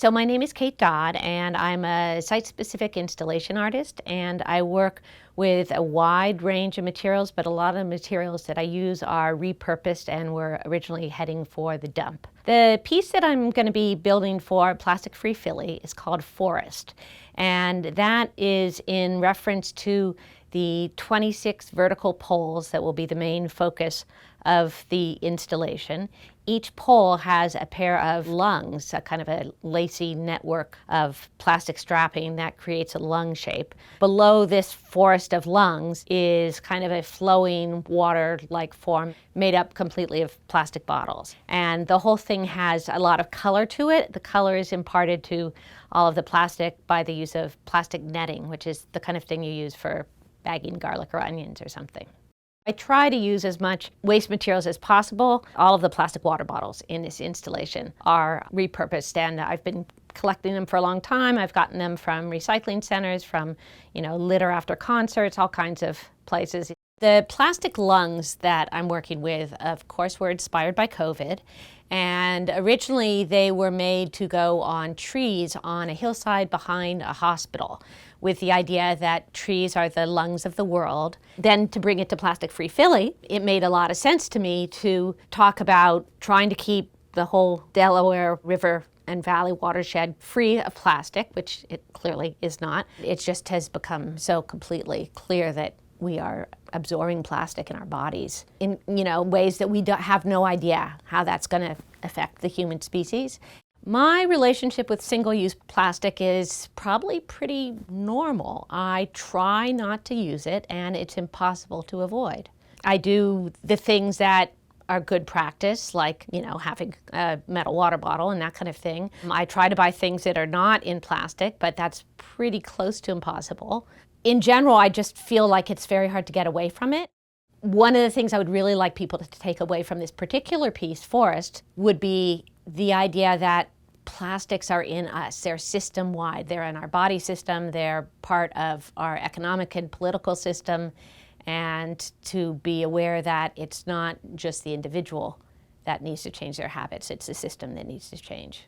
So my name is Kate Dodd, and I'm a site-specific installation artist, and I work with a wide range of materials, but a lot of the materials that I use are repurposed and were originally heading for the dump. The piece that I'm going to be building for Plastic Free Philly is called Forest, and that is in reference to the 26 vertical poles that will be the main focus of the installation. Each pole has a pair of lungs, a kind of a lacy network of plastic strapping that creates a lung shape. Below this forest of lungs is kind of a flowing water-like form made up completely of plastic bottles. And the whole thing has a lot of color to it. The color is imparted to all of the plastic by the use of plastic netting, which is the kind of thing you use for bagging garlic or onions or something. I try to use as much waste materials as possible. All of the plastic water bottles in this installation are repurposed, and I've been collecting them for a long time. I've gotten them from recycling centers, from litter after concerts, all kinds of places. The plastic lungs that I'm working with, of course, were inspired by COVID. And originally they were made to go on trees on a hillside behind a hospital, with the idea that trees are the lungs of the world. Then to bring it to Plastic Free Philly, it made a lot of sense to me to talk about trying to keep the whole Delaware River and Valley watershed free of plastic, which it clearly is not. It just has become so completely clear that we are absorbing plastic in our bodies in ways that we have no idea how that's going to affect the human species. My relationship with single-use plastic is probably pretty normal. I try not to use it, and it's impossible to avoid. I do the things that are good practice, like having a metal water bottle and that kind of thing. I try to buy things that are not in plastic, but that's pretty close to impossible. In general, I just feel like it's very hard to get away from it. One of the things I would really like people to take away from this particular piece, Forest, would be the idea that plastics are in us. They're system-wide. They're in our body system. They're part of our economic and political system. And to be aware that it's not just the individual that needs to change their habits. It's the system that needs to change.